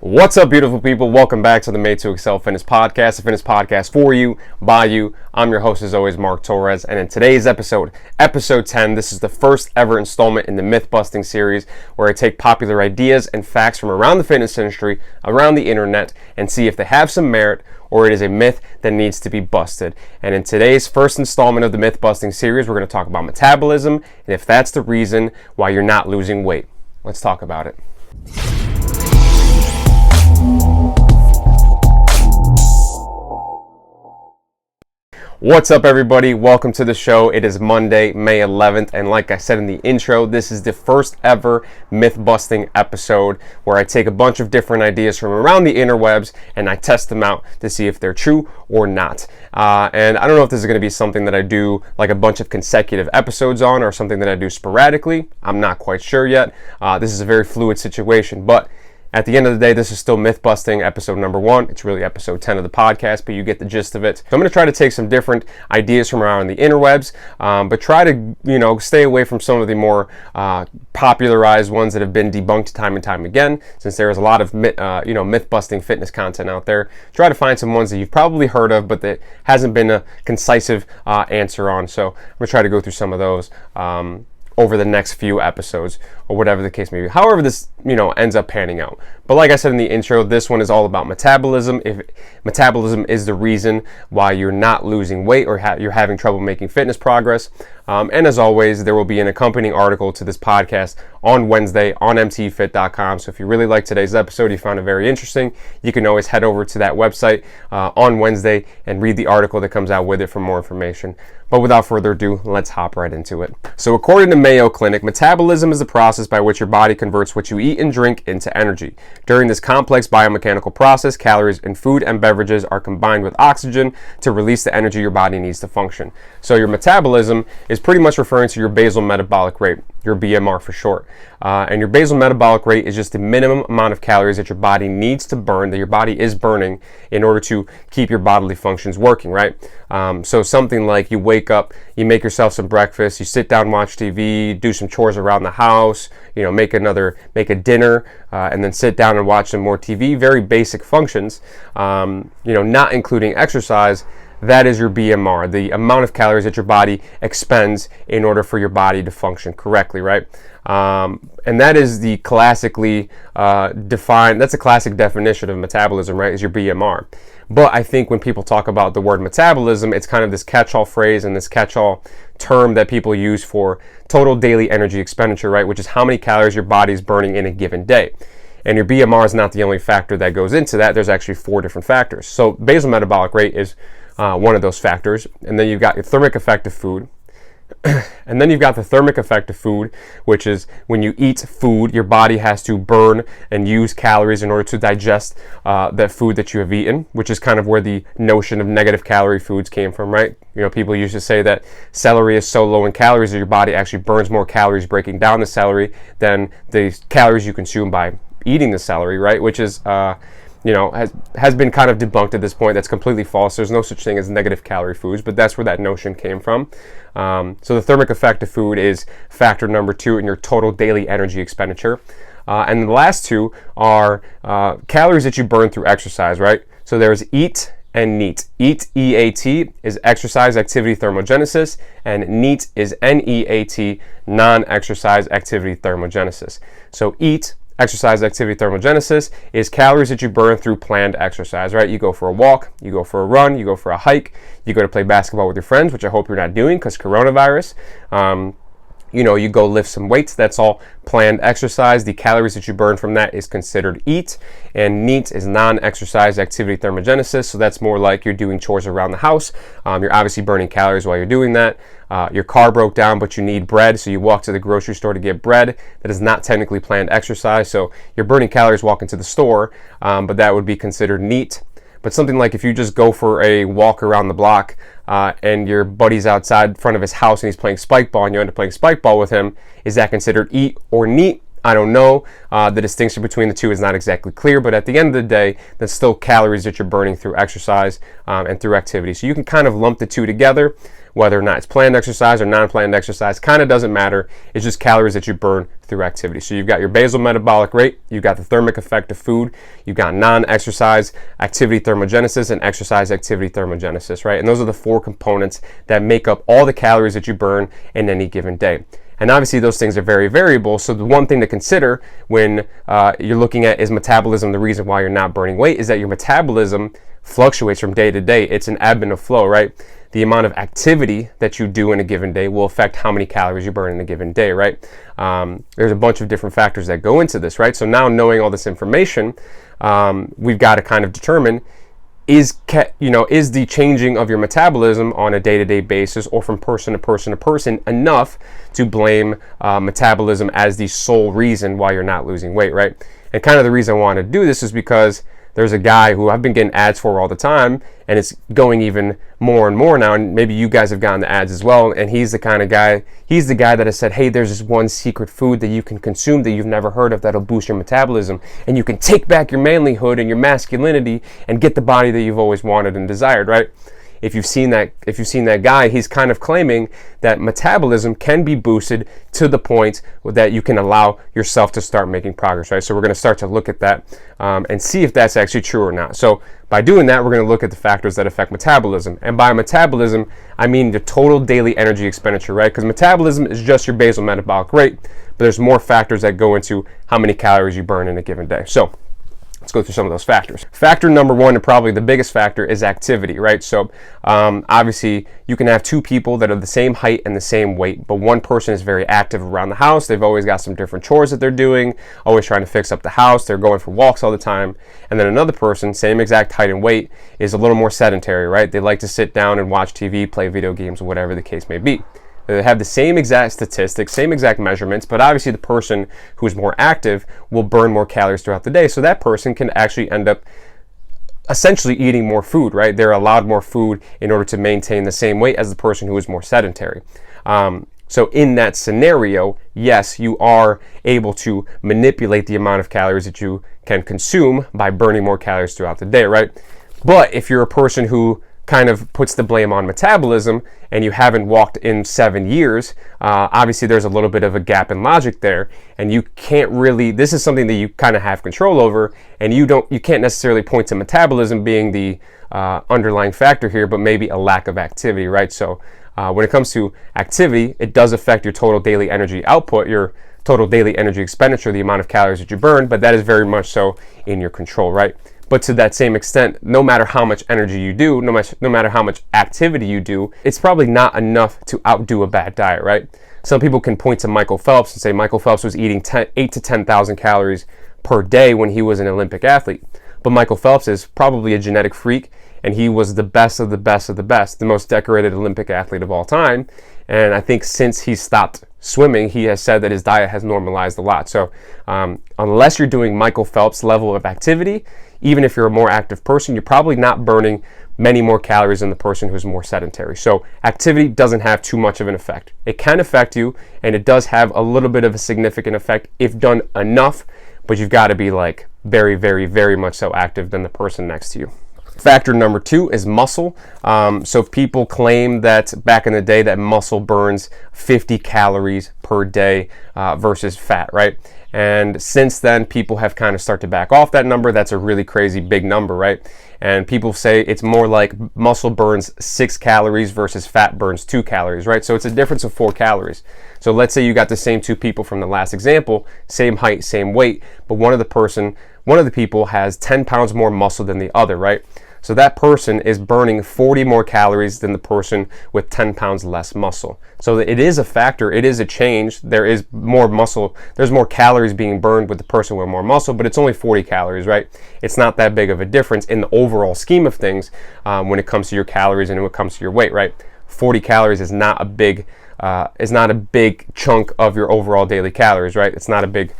What's up, beautiful people? Welcome back to the Made to Excel Fitness Podcast, a fitness podcast for you, by you. I'm your host, as always, Mark Torres, and in today's episode 10, this is the first ever installment in the Mythbusting series, where I take popular ideas and facts from around the fitness industry, around the internet, and see if they have some merit or it is a myth that needs to be busted. And in today's first installment of the Mythbusting series, we're going to talk about metabolism, and if that's the reason why you're not losing weight. Let's talk about it. What's up, everybody? Welcome to the show. It is Monday, May 11th, and like I said in the intro, this is the first ever myth-busting episode where I take a bunch of different ideas from around the interwebs and I test them out to see if they're true or not. And I don't know if this is going to be something that I do like a bunch of consecutive episodes on or something that I do sporadically. I'm not quite sure yet. This is a very fluid situation, but at the end of the day, this is still Myth-Busting episode number 1. It's really episode 10 of the podcast, but you get the gist of it. So I'm going to try to take some different ideas from around the interwebs, but try to, stay away from some of the more popularized ones that have been debunked time and time again, since there is a lot of myth-busting fitness content out there. Try to find some ones that you've probably heard of, but that hasn't been a concisive answer on. So I'm going to try to go through some of those over the next few episodes, or whatever the case may be, however this ends up panning out. But like I said in the intro, this one is all about metabolism. If metabolism is the reason why you're not losing weight or you're having trouble making fitness progress, and as always, there will be an accompanying article to this podcast on Wednesday on mtfit.com. So if you really like today's episode, you found it very interesting, you can always head over to that website on Wednesday and read the article that comes out with it for more information. But without further ado, let's hop right into it. So according to Mayo Clinic, metabolism is the process by which your body converts what you eat and drink into energy. During this complex biomechanical process, calories in food and beverages are combined with oxygen to release the energy your body needs to function. So your metabolism is pretty much referring to your basal metabolic rate, your BMR for short. And your basal metabolic rate is just the minimum amount of calories that your body needs to burn, that your body is burning in order to keep your bodily functions working, right? So something like you wake up, you make yourself some breakfast, you sit down, watch TV, do some chores around the house, make a dinner, and then sit down and watch some more TV, very basic functions, not including exercise. That is your BMR, the amount of calories that your body expends in order for your body to function correctly, right? And that is the classically defined, that's a classic definition of metabolism, right, is your BMR. But I think when people talk about the word metabolism, it's kind of this catch-all phrase and this catch-all term that people use for total daily energy expenditure, right, which is how many calories your body is burning in a given day. And your BMR is not the only factor that goes into that. There's actually 4 different factors. So basal metabolic rate is one of those factors. And then you've got your thermic effect of food. And then you've got the thermic effect of food, which is when you eat food, your body has to burn and use calories in order to digest that food that you have eaten, which is kind of where the notion of negative calorie foods came from, right? People used to say that celery is so low in calories that your body actually burns more calories breaking down the celery than the calories you consume by eating the celery, right? Which is has been kind of debunked at this point. That's completely false. There's no such thing as negative calorie foods, but that's where that notion came from. So the thermic effect of food is factor number 2 in your total daily energy expenditure. And the last 2 are calories that you burn through exercise, right? So there's EAT and NEAT. EAT, E-A-T, is exercise activity thermogenesis, and NEAT is N-E-A-T, non-exercise activity thermogenesis. So EAT, exercise activity thermogenesis, is calories that you burn through planned exercise, right? You go for a walk, you go for a run, you go for a hike, you go to play basketball with your friends, which I hope you're not doing because coronavirus. You go lift some weights. That's all planned exercise. The calories that you burn from that is considered EAT, and NEAT is non-exercise activity thermogenesis. So that's more like you're doing chores around the house. You're obviously burning calories while you're doing that. Your car broke down, but you need bread, so you walk to the grocery store to get bread. That is not technically planned exercise. So you're burning calories walking to the store, but that would be considered NEAT. But something like if you just go for a walk around the block and your buddy's outside in front of his house and he's playing spike ball and you end up playing spike ball with him, is that considered EAT or NEAT? I don't know. The distinction between the two is not exactly clear, but at the end of the day, that's still calories that you're burning through exercise and through activity. So you can kind of lump the two together, whether or not it's planned exercise or non-planned exercise, kind of doesn't matter. It's just calories that you burn through activity. So you've got your basal metabolic rate, you've got the thermic effect of food, you've got non-exercise activity thermogenesis and exercise activity thermogenesis, right? And those are the four components that make up all the calories that you burn in any given day. And obviously those things are very variable. So the one thing to consider when you're looking at is metabolism, the reason why you're not burning weight is that your metabolism fluctuates from day to day. It's an ebb and a flow, right? The amount of activity that you do in a given day will affect how many calories you burn in a given day, right? There's a bunch of different factors that go into this, right? So now knowing all this information, we've got to kind of determine is the changing of your metabolism on a day-to-day basis or from person to person to person enough to blame metabolism as the sole reason why you're not losing weight, right? And kind of the reason I want to do this is because there's a guy who I've been getting ads for all the time, and it's going even more and more now, and maybe you guys have gotten the ads as well, and he's the kind of guy, he's the guy that has said, hey, there's this one secret food that you can consume that you've never heard of that'll boost your metabolism, and you can take back your manlyhood and your masculinity and get the body that you've always wanted and desired, right? If you've seen that guy, he's kind of claiming that metabolism can be boosted to the point that you can allow yourself to start making progress, right? So we're going to start to look at that and see if that's actually true or not. So by doing that, we're going to look at the factors that affect metabolism. And by metabolism, I mean the total daily energy expenditure, right? Because metabolism is just your basal metabolic rate, but there's more factors that go into how many calories you burn in a given day. So let's go through some of those factors. Factor number one, and probably the biggest factor, is activity, right? So obviously you can have two people that are the same height and the same weight, but one person is very active around the house. They've always got some different chores that they're doing, always trying to fix up the house. They're going for walks all the time. And then another person, same exact height and weight, is a little more sedentary, right? They like to sit down and watch TV, play video games, whatever the case may be. They have the same exact statistics, same exact measurements, but obviously the person who's more active will burn more calories throughout the day. So that person can actually end up essentially eating more food, right? They're allowed more food in order to maintain the same weight as the person who is more sedentary. So in that scenario, yes, you are able to manipulate the amount of calories that you can consume by burning more calories throughout the day, right? But if you're a person who kind of puts the blame on metabolism and you haven't walked in 7 years, obviously there's a little bit of a gap in logic there, and you can't really, this is something that you kind of have control over, and you can't necessarily point to metabolism being the underlying factor here, but maybe a lack of activity, right? So when it comes to activity, it does affect your total daily energy output, your total daily energy expenditure, the amount of calories that you burn, but that is very much so in your control, right? But to that same extent, no matter how much energy you do, no matter how much activity you do, it's probably not enough to outdo a bad diet, right? Some people can point to Michael Phelps and say Michael Phelps was eating 8 to 10,000 calories per day when he was an Olympic athlete. But Michael Phelps is probably a genetic freak, and he was the best of the best of the best, the most decorated Olympic athlete of all time. And I think since he stopped swimming, he has said that his diet has normalized a lot. So unless you're doing Michael Phelps' level of activity, even if you're a more active person, you're probably not burning many more calories than the person who's more sedentary. So activity doesn't have too much of an effect. It can affect you, and it does have a little bit of a significant effect if done enough, but you've got to be like very, very, very much so active than the person next to you. Factor number two is muscle. So people claim that back in the day that muscle burns 50 calories per day versus fat, right? And since then, people have kind of started to back off that number. That's a really crazy big number, right? And people say it's more like muscle burns 6 calories versus fat burns 2 calories, right? So it's a difference of 4 calories. So let's say you got the same two people from the last example, same height, same weight, but one of the people has 10 pounds more muscle than the other, right? So that person is burning 40 more calories than the person with 10 pounds less muscle. So it is a factor, it is a change. There is more muscle, there's more calories being burned with the person with more muscle, but it's only 40 calories, right? It's not that big of a difference in the overall scheme of things when it comes to your calories and when it comes to your weight, right? 40 calories is not a big chunk of your overall daily calories, right? It's not a big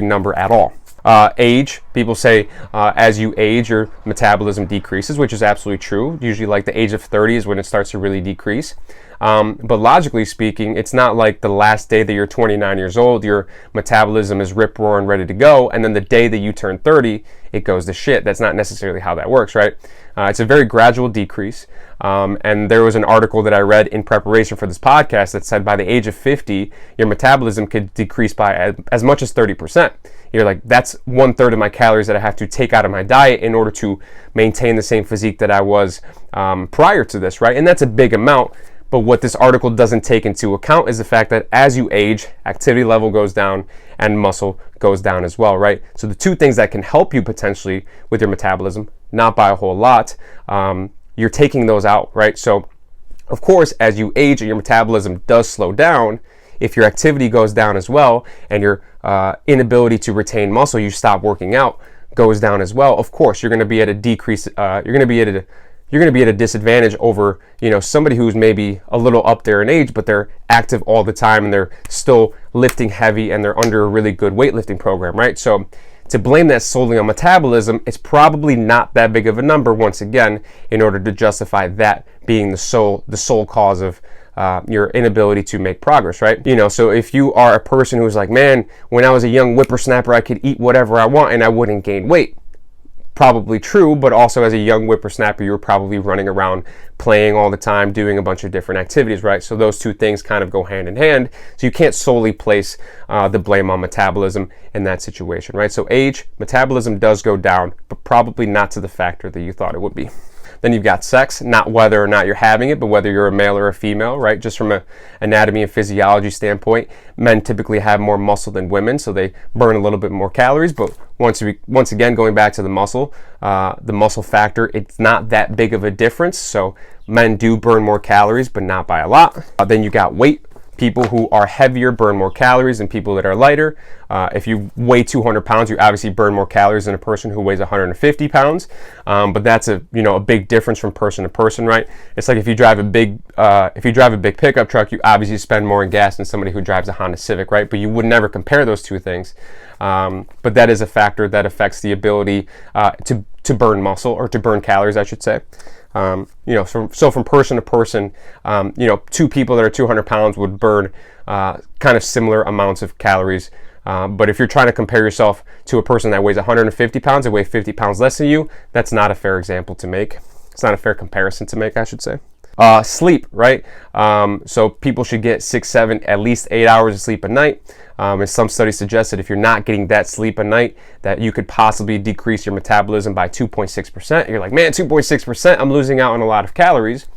number at all. Age, people say as you age, your metabolism decreases, which is absolutely true. Usually like the age of 30 is when it starts to really decrease. But logically speaking, it's not like the last day that you're 29 years old, your metabolism is rip-roaring ready to go, and then the day that you turn 30, it goes to shit. That's not necessarily how that works, right? It's a very gradual decrease. And there was an article that I read in preparation for this podcast that said by the age of 50, your metabolism could decrease by as much as 30%. You're like, that's 1/3 of my calories that I have to take out of my diet in order to maintain the same physique that I was prior to this, right? And that's a big amount. But what this article doesn't take into account is the fact that as you age, activity level goes down and muscle goes down as well, right? So the two things that can help you potentially with your metabolism, not by a whole lot, you're taking those out, right? So of course, as you age and your metabolism does slow down, if your activity goes down as well and your inability to retain muscle, you stop working out, goes down as well, of course, you're going to be at a decrease, you're going to be at a disadvantage over, somebody who's maybe a little up there in age, but they're active all the time and they're still lifting heavy and they're under a really good weightlifting program, right? So to blame that solely on metabolism, it's probably not that big of a number, once again, in order to justify that being the sole cause of your inability to make progress, right? So if you are a person who's like, man, when I was a young whippersnapper, I could eat whatever I want and I wouldn't gain weight. Probably true, but also as a young whippersnapper, you were probably running around playing all the time, doing a bunch of different activities, right? So those two things kind of go hand in hand. So you can't solely place the blame on metabolism in that situation, right? So age, metabolism does go down, but probably not to the factor that you thought it would be. Then you've got sex, not whether or not you're having it, but whether you're a male or a female, right? Just from an anatomy and physiology standpoint, men typically have more muscle than women, so they burn a little bit more calories. But once again, going back to the muscle factor, it's not that big of a difference. So men do burn more calories, but not by a lot. Then you got weight. People who are heavier burn more calories than people that are lighter. If you weigh 200 pounds, you obviously burn more calories than a person who weighs 150 pounds. But that's a big difference from person to person, right? It's like if you drive a big pickup truck, you obviously spend more in gas than somebody who drives a Honda Civic, right? But you would never compare those two things. But that is a factor that affects the ability to burn muscle, or to burn calories, I should say. So from person to person, two people that are 200 pounds would burn kind of similar amounts of calories. But if you're trying to compare yourself to a person that weighs 150 pounds and weighs 50 pounds less than you, that's not a fair example to make. It's not a fair comparison to make, I should say. Sleep, right? So people should get 6, 7, at least 8 hours of sleep a night. And some studies suggest that if you're not getting that sleep a night, that you could possibly decrease your metabolism by 2.6%. You're like, man, 2.6%, I'm losing out on a lot of calories.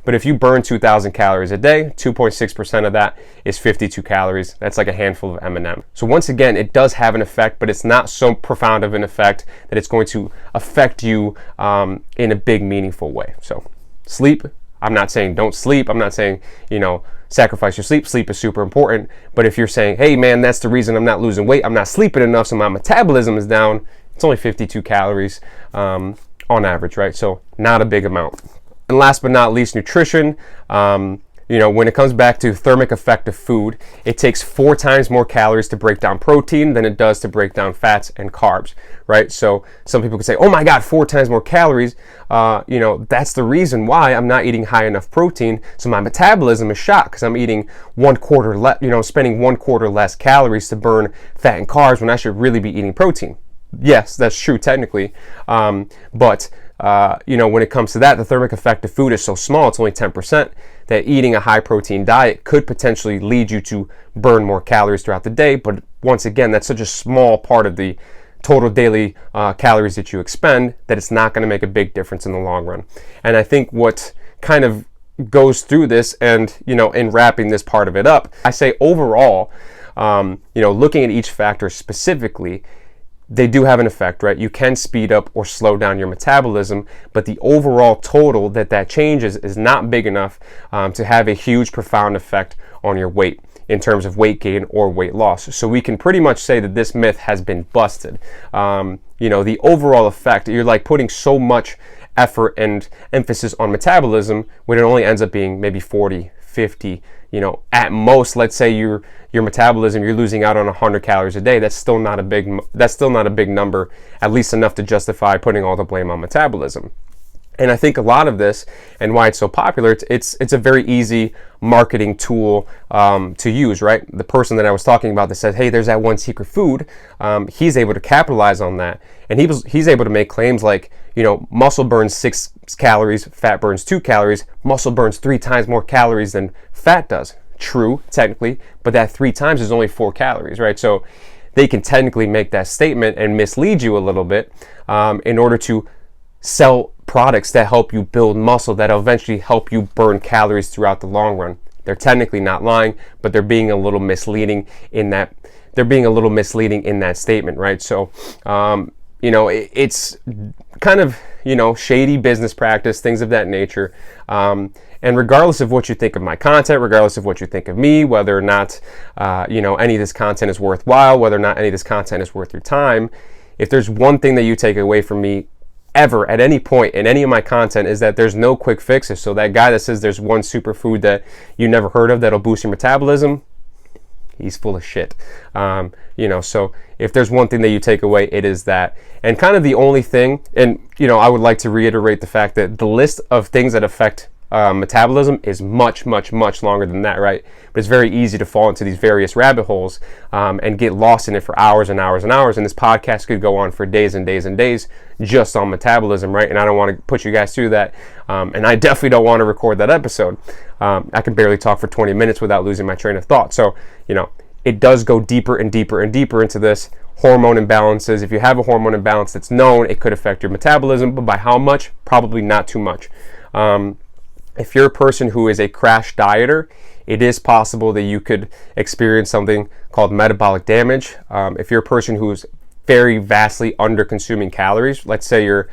But if you burn 2,000 calories a day, 2.6% of that is 52 calories. That's like a handful of M&M. So once again, it does have an effect, but it's not so profound of an effect that it's going to affect you in a big, meaningful way. So sleep, I'm not saying don't sleep. I'm not saying, sacrifice your sleep. Sleep is super important. But if you're saying, hey, man, that's the reason I'm not losing weight, I'm not sleeping enough, so my metabolism is down, it's only 52 calories on average, right? So not a big amount. And last but not least, nutrition. When it comes back to thermic effect of food, it takes 4 times more calories to break down protein than it does to break down fats and carbs, right? So some people could say, oh my God, 4 times more calories. That's the reason why I'm not eating high enough protein. So my metabolism is shot because I'm eating 1/4 less, spending 1/4 less calories to burn fat and carbs when I should really be eating protein. Yes, that's true technically. But when it comes to that, the thermic effect of food is so small, it's only 10%, that eating a high protein diet could potentially lead you to burn more calories throughout the day. But once again, that's such a small part of the total daily calories that you expend that it's not going to make a big difference in the long run. And I think what kind of goes through this, and in wrapping this part of it up, I say overall, looking at each factor specifically, they do have an effect, right? You can speed up or slow down your metabolism, but the overall total that changes is not big enough to have a huge, profound effect on your weight in terms of weight gain or weight loss. So we can pretty much say that this myth has been busted. The overall effect, you're like putting so much effort and emphasis on metabolism when it only ends up being maybe 40, 50, at most, let's say your metabolism, you're losing out on 100 calories a day. That's still not a big number, at least enough to justify putting all the blame on metabolism. And I think a lot of this, and why it's so popular, it's a very easy marketing tool to use, right? The person that I was talking about that said, hey, there's that one secret food, he's able to capitalize on that. And he's able to make claims like, muscle burns 6 calories, fat burns 2 calories, muscle burns 3 times more calories than fat does. True, technically, but that 3 times is only 4 calories, right? So they can technically make that statement and mislead you a little bit in order to sell products that help you build muscle that'll eventually help you burn calories throughout the long run. They're technically not lying, but they're being a little misleading in that statement, right? So it's kind of shady business practice, things of that nature. And regardless of what you think of my content, regardless of what you think of me, whether or not any of this content is worthwhile, whether or not any of this content is worth your time, if there's one thing that you take away from me ever at any point in any of my content, is that there's no quick fixes. So that guy that says there's one superfood that you never heard of that'll boost your metabolism, he's full of shit. So if there's one thing that you take away, it is that. And kind of the only thing, and I would like to reiterate the fact that the list of things that affect metabolism is much, much, much longer than that, right? But it's very easy to fall into these various rabbit holes and get lost in it for hours and hours and hours. And this podcast could go on for days and days and days just on metabolism, right? And I don't want to put you guys through that. And I definitely don't want to record that episode. I can barely talk for 20 minutes without losing my train of thought. So, it does go deeper and deeper and deeper into this. Hormone imbalances. If you have a hormone imbalance that's known, it could affect your metabolism, but by how much? Probably not too much. If you're a person who is a crash dieter, it is possible that you could experience something called metabolic damage. If you're a person who's very vastly under consuming calories, let's say your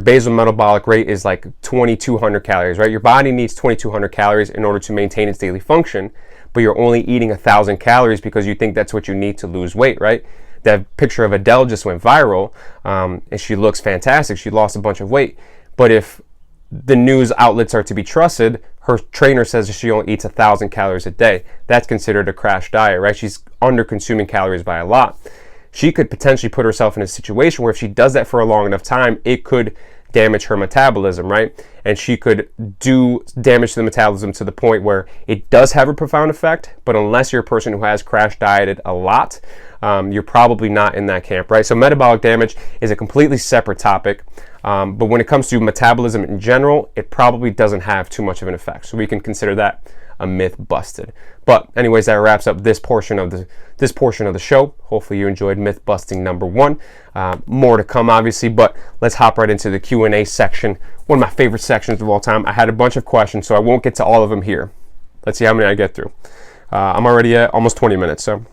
basal metabolic rate is like 2,200 calories, right? Your body needs 2,200 calories in order to maintain its daily function, but you're only eating 1,000 calories because you think that's what you need to lose weight, right? That picture of Adele just went viral, and she looks fantastic. She lost a bunch of weight, but if the news outlets are to be trusted, her trainer says that she only eats 1,000 calories a day. That's considered a crash diet, right? She's under consuming calories by a lot. She could potentially put herself in a situation where if she does that for a long enough time, it could damage her metabolism, right? And she could do damage to the metabolism to the point where it does have a profound effect, but unless you're a person who has crash dieted a lot, you're probably not in that camp, right? So metabolic damage is a completely separate topic. But when it comes to metabolism in general, it probably doesn't have too much of an effect. So we can consider that a myth busted. But anyways, that wraps up this portion of the show. Hopefully you enjoyed myth busting number 1. More to come, obviously, but let's hop right into the Q&A section. One of my favorite sections of all time. I had a bunch of questions, so I won't get to all of them here. Let's see how many I get through. I'm already at almost 20 minutes. So,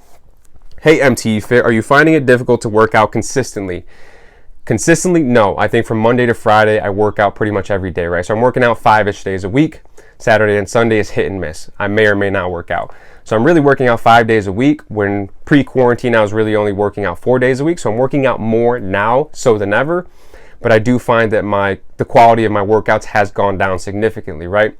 hey MT Fit, are you finding it difficult to work out consistently? Consistently, no. I think from Monday to Friday, I work out pretty much every day, right? So I'm working out 5-ish days a week. Saturday and Sunday is hit and miss. I may or may not work out. So I'm really working out 5 days a week. When pre-quarantine, I was really only working out 4 days a week. So I'm working out more now so than ever. But I do find that the quality of my workouts has gone down significantly, right?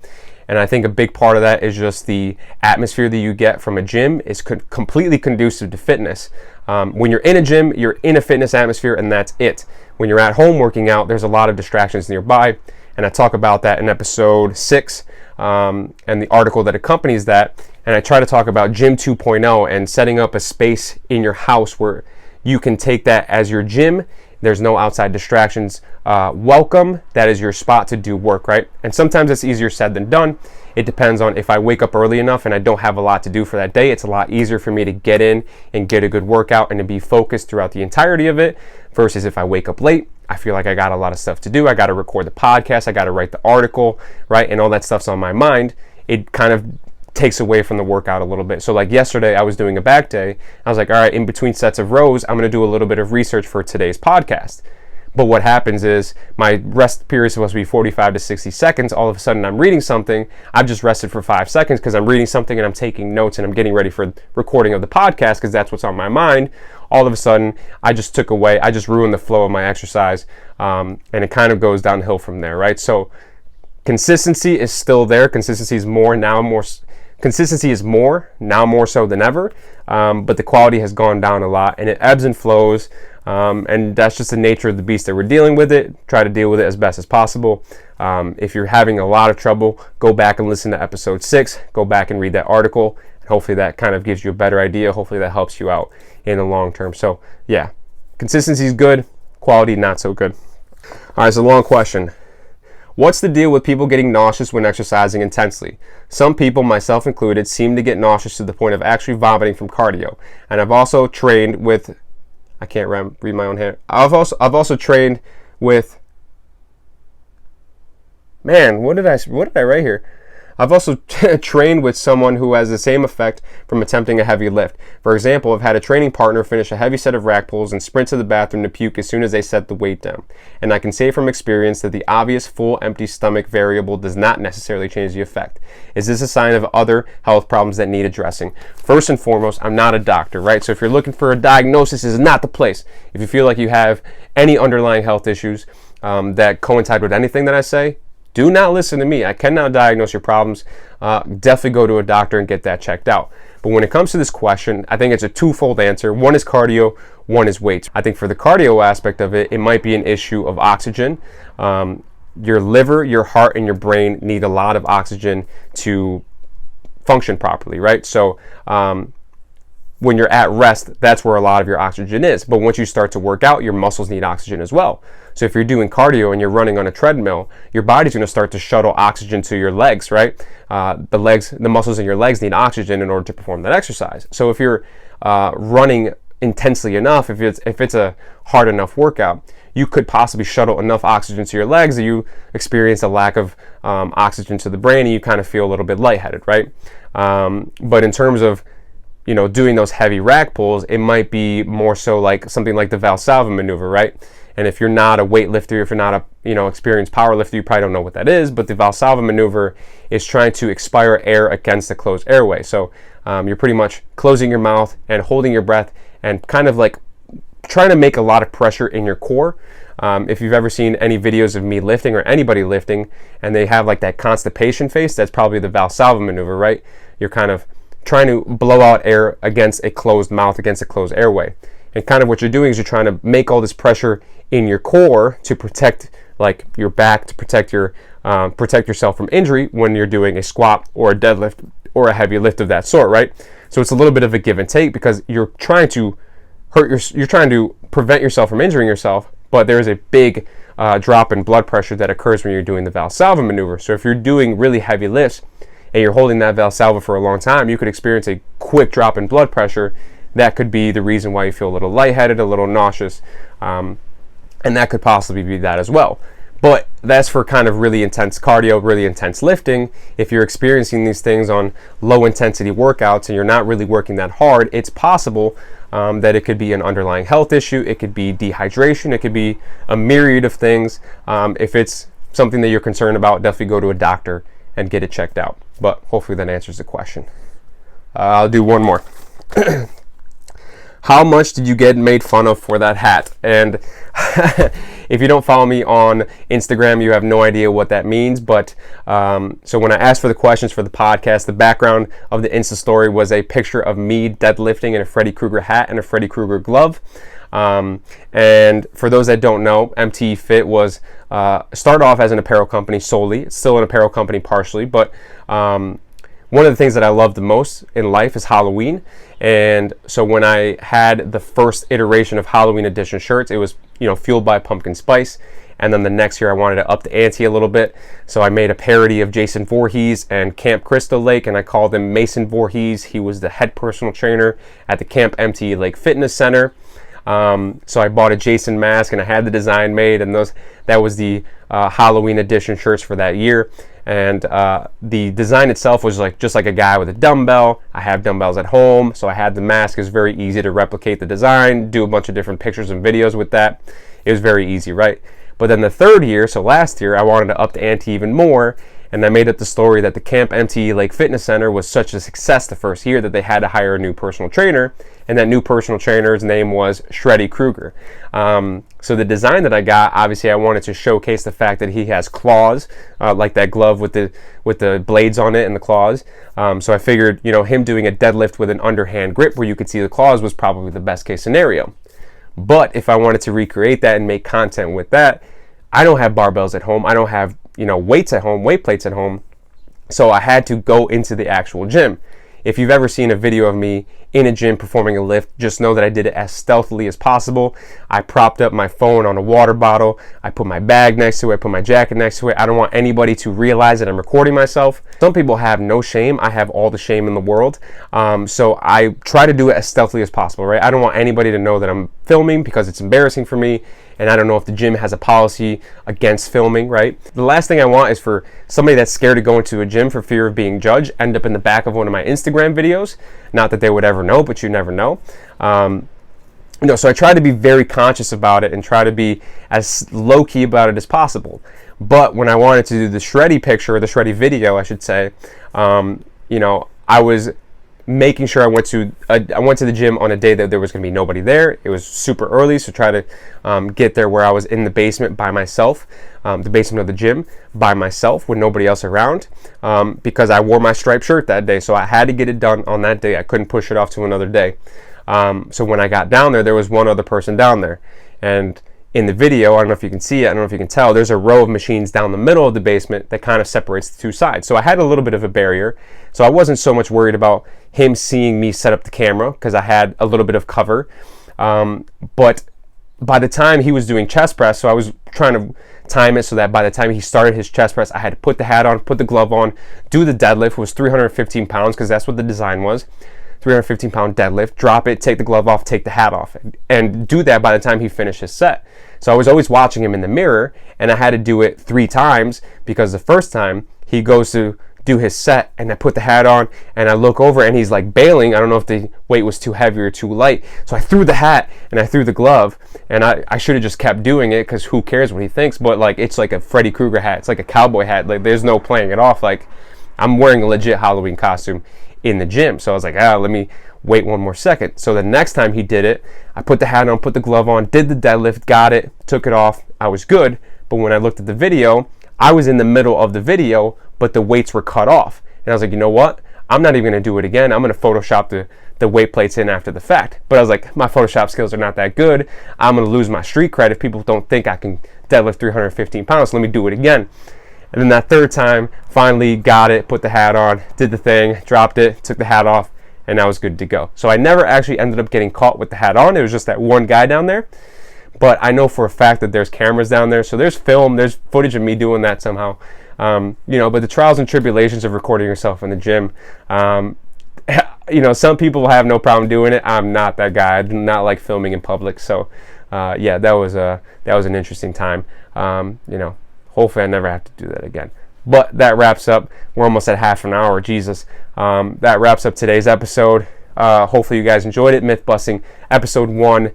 And I think a big part of that is just the atmosphere that you get from a gym is completely conducive to fitness. When you're in a gym, you're in a fitness atmosphere, and that's it. When you're at home working out, there's a lot of distractions nearby, and I talk about that in episode 6 and the article that accompanies that. And I try to talk about Gym 2.0 and setting up a space in your house where you can take that as your gym. There's no outside distractions. Welcome. That is your spot to do work, right? And sometimes it's easier said than done. It depends on if I wake up early enough and I don't have a lot to do for that day. It's a lot easier for me to get in and get a good workout and to be focused throughout the entirety of it, versus if I wake up late, I feel like I got a lot of stuff to do. I got to record the podcast. I got to write the article, right? And all that stuff's on my mind. It kind of takes away from the workout a little bit. So like yesterday, I was doing a back day. I was like, all right, in between sets of rows, I'm going to do a little bit of research for today's podcast. But what happens is my rest period is supposed to be 45 to 60 seconds. All of a sudden I'm reading something. I've just rested for 5 seconds because I'm reading something and I'm taking notes and I'm getting ready for recording of the podcast because that's what's on my mind. All of a sudden I just ruined the flow of my exercise. And it kind of goes downhill from there, right? So Consistency is still there. Consistency is more now more so than ever, but the quality has gone down a lot, and it ebbs and flows, and that's just the nature of the beast that we're dealing with it. Try to deal with it as best as possible. If you're having a lot of trouble, go back and listen to episode 6, go back and read that article, and hopefully that kind of gives you a better idea. Hopefully that helps you out in the long term. So yeah, consistency is good, quality not so good. All right, it's a long question. What's the deal with people getting nauseous when exercising intensely? Some people, myself included, seem to get nauseous to the point of actually vomiting from cardio. And I've also trained with, I can't read my own hand. I've also trained with, man, what did I write here? I've also trained with someone who has the same effect from attempting a heavy lift. For example, I've had a training partner finish a heavy set of rack pulls and sprint to the bathroom to puke as soon as they set the weight down. And I can say from experience that the obvious full empty stomach variable does not necessarily change the effect. Is this a sign of other health problems that need addressing? First and foremost, I'm not a doctor, right? So if you're looking for a diagnosis, this is not the place. If you feel like you have any underlying health issues that coincide with anything that I say, do not listen to me. I cannot diagnose your problems. Definitely go to a doctor and get that checked out. But when it comes to this question, I think it's a twofold answer. One is cardio, one is weights. I think for the cardio aspect of it, it might be an issue of oxygen. Your liver, your heart, and your brain need a lot of oxygen to function properly, right? So when you're at rest, that's where a lot of your oxygen is. But once you start to work out, your muscles need oxygen as well. So if you're doing cardio and you're running on a treadmill, your body's going to start to shuttle oxygen to your legs, right? The muscles in your legs need oxygen in order to perform that exercise. So if you're running intensely enough, if it's a hard enough workout, you could possibly shuttle enough oxygen to your legs that you experience a lack of oxygen to the brain and you kind of feel a little bit lightheaded, right? But in terms of doing those heavy rack pulls, it might be more so like something like the Valsalva maneuver, right? And if you're not a weightlifter, if you're not a experienced power lifter, you probably don't know what that is. But the Valsalva maneuver is trying to expire air against the closed airway. So you're pretty much closing your mouth and holding your breath and kind of like trying to make a lot of pressure in your core. If you've ever seen any videos of me lifting or anybody lifting and they have like that constipation face, that's probably the Valsalva maneuver, right? You're kind of trying to blow out air against a closed mouth, against a closed airway. And kind of what you're doing is you're trying to make all this pressure in your core to protect like your back, to protect yourself from injury when you're doing a squat or a deadlift or a heavy lift of that sort, right? So it's a little bit of a give and take because you're trying to prevent yourself from injuring yourself, but there is a big drop in blood pressure that occurs when you're doing the Valsalva maneuver. So if you're doing really heavy lifts and you're holding that Valsalva for a long time, you could experience a quick drop in blood pressure. That could be the reason why you feel a little lightheaded, a little nauseous, and that could possibly be that as well. But that's for kind of really intense cardio, really intense lifting. If you're experiencing these things on low intensity workouts and you're not really working that hard, it's possible that it could be an underlying health issue. It could be dehydration. It could be a myriad of things. If it's something that you're concerned about, definitely go to a doctor and get it checked out. But hopefully that answers the question. I'll do one more. How much did you get made fun of for that hat? And if you don't follow me on Instagram, you have no idea what that means. But so when I asked for the questions for the podcast, the background of the Insta story was a picture of me deadlifting in a Freddy Krueger hat and a Freddy Krueger glove. And for those that don't know, MTE Fit was started off as an apparel company solely. It's still an apparel company partially, but one of the things that I love the most in life is Halloween. And so when I had the first iteration of Halloween edition shirts, it was fueled by pumpkin spice. And then the next year I wanted to up the ante a little bit. So I made a parody of Jason Voorhees and Camp Crystal Lake, and I called him Mason Voorhees. He was the head personal trainer at the Camp MTE Lake Fitness Center. So I bought a Jason mask and I had the design made, and that was the Halloween edition shirts for that year. And the design itself was just like a guy with a dumbbell. I have dumbbells at home, so I had the mask. It was very easy to replicate the design, do a bunch of different pictures and videos with that. It was very easy, right? But then the third year, so last year, I wanted to up the ante even more, And I made up the story that the Camp MTE Lake Fitness Center was such a success the first year that they had to hire a new personal trainer, and that new personal trainer's name was Shreddy Krueger. So the design that I got, obviously I wanted to showcase the fact that he has claws, like that glove with the blades on it and the claws. So I figured, him doing a deadlift with an underhand grip where you could see the claws was probably the best case scenario. But if I wanted to recreate that and make content with that, I don't have barbells at home. I don't have, weights at home, weight plates at home. So I had to go into the actual gym. If you've ever seen a video of me in a gym performing a lift, just know that I did it as stealthily as possible. I propped up my phone on a water bottle. I put my bag next to it, I put my jacket next to it. I don't want anybody to realize that I'm recording myself. Some people have no shame. I have all the shame in the world. So I try to do it as stealthily as possible, right? I don't want anybody to know that I'm filming because it's embarrassing for me. And I don't know if the gym has a policy against filming, right? The last thing I want is for somebody that's scared to go into a gym for fear of being judged end up in the back of one of my Instagram videos. Not that they would ever know, but you never know. So I try to be very conscious about it and try to be as low-key about it as possible. But when I wanted to do the Shreddy picture, or the Shreddy video, I should say, I was making sure I went to the gym on a day that there was going to be nobody there. It was super early, so try to get there where I was in the basement by myself, the basement of the gym by myself with nobody else around, because I wore my striped shirt that day, so I had to get it done on that day. I couldn't push it off to another day. So when I got down there was one other person down there, and in the video, I don't know if you can see it, I don't know if you can tell, there's a row of machines down the middle of the basement that kind of separates the two sides. So I had a little bit of a barrier. So I wasn't so much worried about him seeing me set up the camera because I had a little bit of cover. But by the time he was doing chest press, so I was trying to time it so that by the time he started his chest press, I had to put the hat on, put the glove on, do the deadlift. It was 315 pounds because that's what the design was. 315-pound deadlift, drop it, take the glove off, take the hat off, and do that by the time he finished his set. So I was always watching him in the mirror, and I had to do it 3 times because the first time he goes to do his set, and I put the hat on, and I look over, and he's like bailing. I don't know if the weight was too heavy or too light. So I threw the hat, and I threw the glove, and I should have just kept doing it because who cares what he thinks, but like it's like a Freddy Krueger hat. It's like a cowboy hat. Like there's no playing it off. Like I'm wearing a legit Halloween costume in the gym. So I was like, let me wait one more second. So the next time he did it, I put the hat on, put the glove on, did the deadlift, got it, took it off. I was good. But when I looked at the video, I was in the middle of the video, but the weights were cut off. And I was like, you know what? I'm not even going to do it again. I'm going to Photoshop the weight plates in after the fact. But I was like, my Photoshop skills are not that good. I'm going to lose my street cred if people don't think I can deadlift 315 pounds. So let me do it again. And then that third time, finally got it, put the hat on, did the thing, dropped it, took the hat off, and I was good to go. So I never actually ended up getting caught with the hat on. It was just that one guy down there. But I know for a fact that there's cameras down there. So there's film, there's footage of me doing that somehow. But the trials and tribulations of recording yourself in the gym, some people have no problem doing it. I'm not that guy. I do not like filming in public. So, that was an interesting time. Hopefully I never have to do that again. But that wraps up. We're almost at half an hour. Jesus. That wraps up today's episode. Hopefully you guys enjoyed it. Mythbusting episode 1.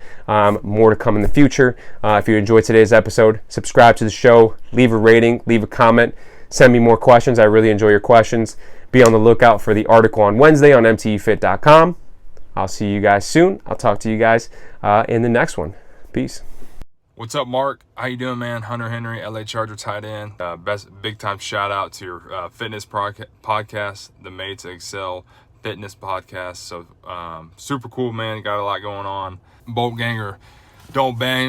More to come in the future. If you enjoyed today's episode, subscribe to the show. Leave a rating. Leave a comment. Send me more questions. I really enjoy your questions. Be on the lookout for the article on Wednesday on mtefit.com. I'll see you guys soon. I'll talk to you guys in the next one. Peace. What's up, Mark? How you doing, man? Hunter Henry, LA Charger tight end. Big time shout out to your fitness podcast, the Made to Excel Fitness podcast. So super cool, man. Got a lot going on. Bolt ganger, don't bang.